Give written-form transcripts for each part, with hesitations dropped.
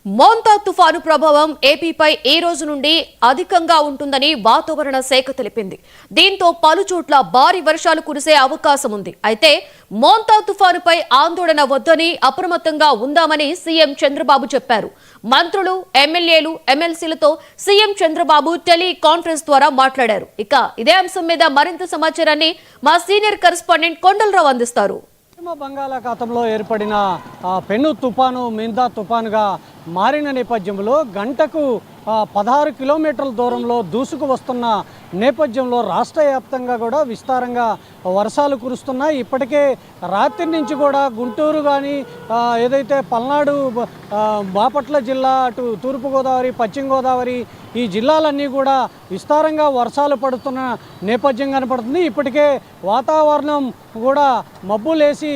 మోంతా తుఫాను ప్రభావం ఏపీపై ఈ రోజు నుండి అధికంగా ఉంటుందని వాతావరణ శాఖ తెలిపింది. దీంతో పలు చోట్ల భారీ వర్షాలు కురిసే అవకాశం ఉంది. అయితే మోంతా తుఫానుపై ఆందోళన వద్దని అప్రమత్తంగా ఉందామని సీఎం చంద్రబాబు చెప్పారు. మంత్రులు, ఎమ్మెల్యేలు, ఎమ్మెల్సీలతో సీఎం చంద్రబాబు టెలి కాన్ఫరెన్స్ ద్వారా మాట్లాడారు. ఇక ఇదే అంశం మీద మరింత సమాచారాన్ని మా సీనియర్ కరెస్పాండెంట్ కొండలరావు అందిస్తారు. పశ్చిమ బంగాళాఖాతంలో ఏర్పడిన పెను తుఫాను మిందా తుఫానుగా మారిన నేపథ్యంలో గంటకు 16 కిలోమీటర్ల దూరంలో దూసుకు వస్తున్న నేపథ్యంలో రాష్ట్ర వ్యాప్తంగా కూడా విస్తారంగా వర్షాలు కురుస్తున్నాయి. ఇప్పటికే రాత్రి నుంచి కూడా గుంటూరు కానీ ఏదైతే పల్నాడు, బాపట్ల జిల్లా, అటు తూర్పుగోదావరి, పశ్చిమ గోదావరి ఈ జిల్లాలన్నీ కూడా విస్తారంగా వర్షాలు పడుతున్న నేపథ్యం కనపడుతుంది. ఇప్పటికే వాతావరణం కూడా మబ్బులేసి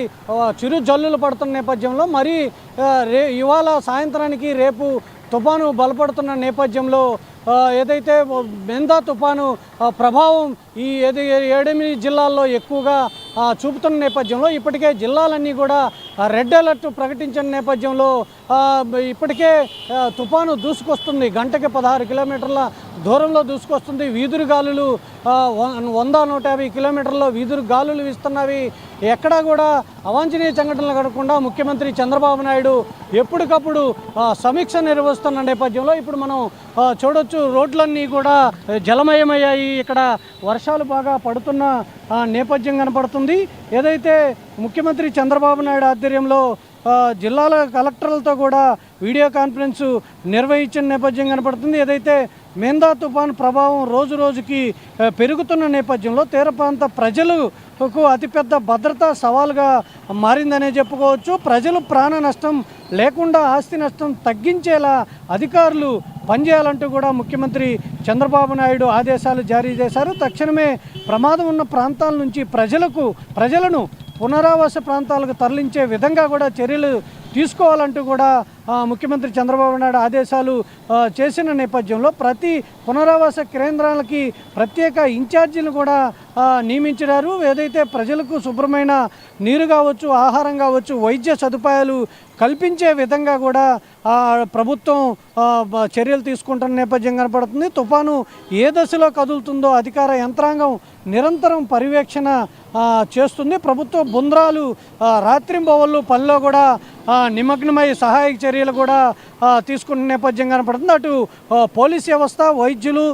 చిరు జల్లులు పడుతున్న నేపథ్యంలో మరి ఇవాళ సాయంత్రానికి రేపు తుఫాను బలపడుతున్న నేపథ్యంలో ఏదైతే మెందా తుఫాను ప్రభావం ఈ 7-8 జిల్లాల్లో ఎక్కువగా చూపుతున్న నేపథ్యంలో ఇప్పటికే జిల్లాలన్నీ కూడా రెడ్ అలర్ట్ ప్రకటించిన నేపథ్యంలో ఇప్పటికే తుఫాను దూసుకొస్తుంది. గంటకి 16 కిలోమీటర్ల దూరంలో దూసుకొస్తుంది. వీధురు గాలులు 100-150 కిలోమీటర్ల వీధురు గాలులు వీస్తున్నవి. ఎక్కడా కూడా అవాంఛనీయ సంఘటనలు జరగకుండా ముఖ్యమంత్రి చంద్రబాబు నాయుడు ఎప్పటికప్పుడు సమీక్ష నిర్వహిస్తున్న నేపథ్యంలో ఇప్పుడు మనం చూడొచ్చు, రోడ్లన్నీ కూడా జలమయమయ్యాయి. ఇక్కడ వర్షాలు బాగా పడుతున్న నేపథ్యం కనపడుతుంది. ఏదైతే ముఖ్యమంత్రి చంద్రబాబు నాయుడు ఆధ్వర్యంలో జిల్లాల కలెక్టర్లతో కూడా వీడియో కాన్ఫరెన్స్ నిర్వహించిన నేపథ్యం కనపడుతుంది. ఏదైతే మెందా తుఫాను ప్రభావం రోజు రోజుకి పెరుగుతున్న నేపథ్యంలో తీర ప్రాంత ప్రజలకు అతిపెద్ద భద్రతా సవాలుగా మారిందనే చెప్పుకోవచ్చు. ప్రజలు ప్రాణ నష్టం లేకుండా ఆస్తి నష్టం తగ్గించేలా అధికారులు పనిచేయాలంటూ కూడా ముఖ్యమంత్రి చంద్రబాబు నాయుడు ఆదేశాలు జారీ చేశారు. తక్షణమే ప్రమాదం ఉన్న ప్రాంతాల నుంచి ప్రజలను పునరావాస ప్రాంతాలకు తరలించే విధంగా కూడా చర్యలు తీసుకోవాలంటూ కూడా ముఖ్యమంత్రి చంద్రబాబు నాయుడు ఆదేశాలు చేసిన నేపథ్యంలో ప్రతి పునరావాస కేంద్రాలకి ప్రత్యేక ఇన్ఛార్జీలు కూడా నియమించారు. ఏదైతే ప్రజలకు శుభ్రమైన నీరు కావచ్చు, ఆహారం కావచ్చు, వైద్య సదుపాయాలు కల్పించే విధంగా కూడా ప్రభుత్వం చర్యలు తీసుకుంటున్న నేపథ్యం కనపడుతుంది. తుఫాను ఏ దశలో కదులుతుందో అధికార యంత్రాంగం నిరంతరం పర్యవేక్షణ చేస్తుంది. ప్రభుత్వ బృందాలు రాత్రింబవళ్ళు పనిలో కూడా నిమగ్నమై సహాయక చర్యలు కూడా తీసుకున్న నేపథ్యం కనపడుతుంది. అటు పోలీస్ వ్యవస్థ, వైద్యులు,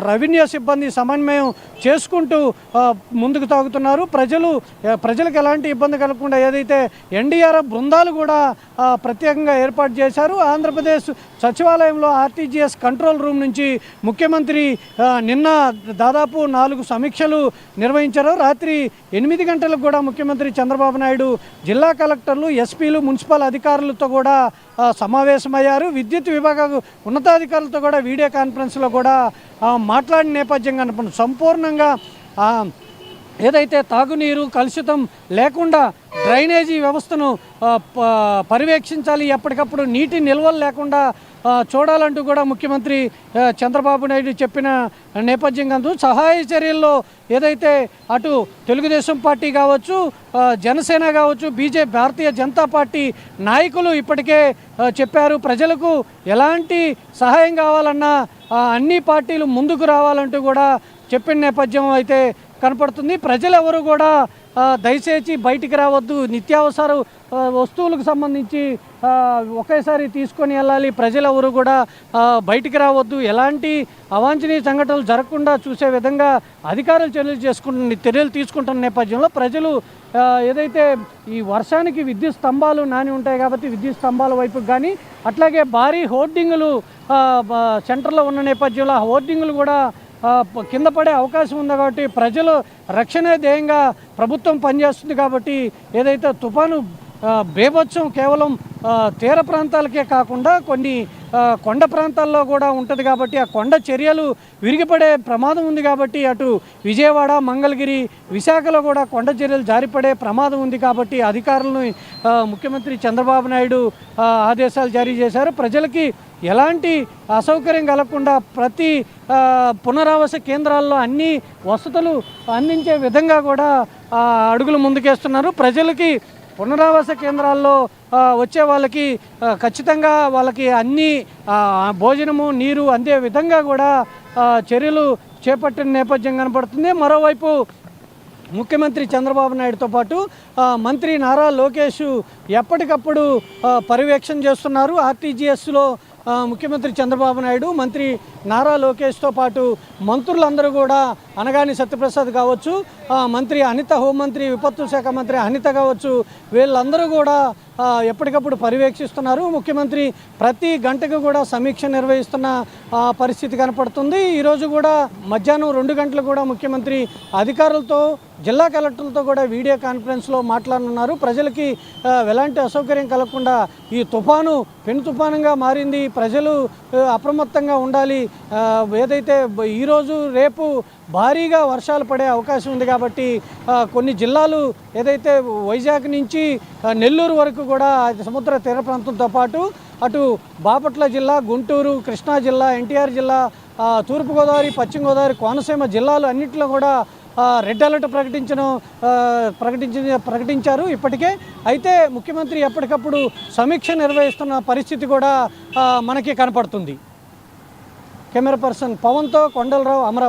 రెవెన్యూ సిబ్బంది సమన్వయం చేసుకుంటూ ముందుకు సాగుతున్నారు. ప్రజలకు ఎలాంటి ఇబ్బంది కలగకుండా ఏదైతే ఎన్డీఆర్ఎఫ్ బృందాలు కూడా ప్రత్యేకంగా ఏర్పాటు చేశారు. ఆంధ్రప్రదేశ్ సచివాలయంలో ఆర్టీజీఎస్ కంట్రోల్ రూమ్ నుంచి ముఖ్యమంత్రి నిన్న దాదాపు 4 సమీక్షలు నిర్వహించారు. రాత్రి 8 గంటలకు కూడా ముఖ్యమంత్రి చంద్రబాబు నాయుడు జిల్లా కలెక్టర్లు, ఎస్పీలు, మున్సిపల్ అధికారులతో కూడా సమావేశమయ్యారు. విద్యుత్ విభాగ ఉన్నతాధికారులతో కూడా వీడియో కాన్ఫరెన్స్లో కూడా మాట్లాడిన నేపథ్యం కనపడుతుంది. సంపూర్ణంగా ఏదైతే తాగునీరు కలుషితం లేకుండా డ్రైనేజీ వ్యవస్థను పర్యవేక్షించాలి, ఎప్పటికప్పుడు నీటి నిల్వలు లేకుండా చూడాలంటూ కూడా ముఖ్యమంత్రి చంద్రబాబు నాయుడు చెప్పిన నేపథ్యం కాదు. సహాయ చర్యల్లో ఏదైతే అటు తెలుగుదేశం పార్టీ కావచ్చు, జనసేన కావచ్చు, భారతీయ జనతా పార్టీ నాయకులు ఇప్పటికే చెప్పారు. ప్రజలకు ఎలాంటి సహాయం కావాలన్నా అన్ని పార్టీలు ముందుకు రావాలంటూ కూడా చెప్పిన నేపథ్యం అయితే కనపడుతుంది. ప్రజలెవరు కూడా దయచేసి బయటికి రావద్దు, నిత్యావసర వస్తువులకు సంబంధించి ఒకేసారి తీసుకొని వెళ్ళాలి, ప్రజలెవరు కూడా బయటికి రావద్దు, ఎలాంటి అవాంఛనీయ సంఘటనలు జరగకుండా చూసే విధంగా అధికారులు చర్యలు తీసుకుంటున్న నేపథ్యంలో ప్రజలు ఏదైతే ఈ వర్షానికి విద్యుత్ స్తంభాలు నాని ఉంటాయి కాబట్టి విద్యుత్ స్తంభాల వైపుకి కానీ అట్లాగే భారీ హోర్డింగులు సెంటర్లో ఉన్న నేపథ్యంలో ఆ హోర్డింగులు కూడా కింద పడే అవకాశం ఉంది. కాబట్టి ప్రజలు రక్షణ ధ్యేయంగా ప్రభుత్వం పనిచేస్తుంది. కాబట్టి ఏదైతే తుఫాను బేభత్సం కేవలం తీర ప్రాంతాలకే కాకుండా కొన్ని కొండ ప్రాంతాల్లో కూడా ఉంటుంది. కాబట్టి ఆ కొండ చర్యలు విరిగిపడే ప్రమాదం ఉంది. కాబట్టి అటు విజయవాడ, మంగళగిరి, విశాఖలో కూడా కొండ చర్యలు జారిపడే ప్రమాదం ఉంది. కాబట్టి అధికారులను ముఖ్యమంత్రి చంద్రబాబు నాయుడు ఆదేశాలు జారీ చేశారు. ప్రజలకి ఎలాంటి అసౌకర్యం కలగకుండా ప్రతి పునరావాస కేంద్రాల్లో అన్ని వసతులు అందించే విధంగా కూడా అడుగులు ముందుకేస్తున్నారు. ప్రజలకి పునరావాస కేంద్రాల్లో వచ్చే వాళ్ళకి ఖచ్చితంగా వాళ్ళకి అన్ని భోజనము నీరు అందే విధంగా కూడా చర్యలు చేపట్టిన నేపథ్యం కనపడుతుంది. మరోవైపు ముఖ్యమంత్రి చంద్రబాబు నాయుడుతో పాటు మంత్రి నారా లోకేష్ ఎప్పటికప్పుడు పర్యవేక్షణ చేస్తున్నారు. ఆర్టీజీఎస్లో ముఖ్యమంత్రి చంద్రబాబు నాయుడు, మంత్రి నారా లోకేష్తో పాటు మంత్రులందరూ కూడా అనగాని సత్యప్రసాద్ కావచ్చు, మంత్రి అనిత, హోంమంత్రి విపత్తు శాఖ మంత్రి అనిత కావచ్చు, వీళ్ళందరూ కూడా ఎప్పటికప్పుడు పర్యవేక్షిస్తున్నారు. ముఖ్యమంత్రి ప్రతి గంటకు కూడా సమీక్ష నిర్వహిస్తున్న పరిస్థితి కనపడుతుంది. ఈరోజు కూడా మధ్యాహ్నం 2 గంటలు కూడా ముఖ్యమంత్రి అధికారులతో, జిల్లా కలెక్టర్లతో కూడా వీడియో కాన్ఫరెన్స్లో మాట్లాడనున్నారు. ప్రజలకి ఎలాంటి అసౌకర్యం కలగకుండా ఈ తుఫాను పెను తుఫానుగా మారింది, ప్రజలు అప్రమత్తంగా ఉండాలి. ఏదైతే ఈరోజు రేపు భారీగా వర్షాలు పడే అవకాశం ఉంది కాబట్టి కొన్ని జిల్లాలు ఏదైతే వైజాగ్ నుంచి నెల్లూరు వరకు కూడా సముద్ర తీర ప్రాంతంతో పాటు అటు బాపట్ల జిల్లా, గుంటూరు, కృష్ణా జిల్లా, ఎన్టీఆర్ జిల్లా, తూర్పుగోదావరి, పశ్చిమ గోదావరి, కోనసీమ జిల్లాలు అన్నింటిలో కూడా రెడ్ అలర్ట్ ప్రకటించారు ఇప్పటికే. అయితే ముఖ్యమంత్రి ఎప్పటికప్పుడు సమీక్ష నిర్వహిస్తున్న పరిస్థితి కూడా మనకి కనపడుతుంది. కెమెరా పర్సన్ పవన్తో కొండలరావు, అమరావతి.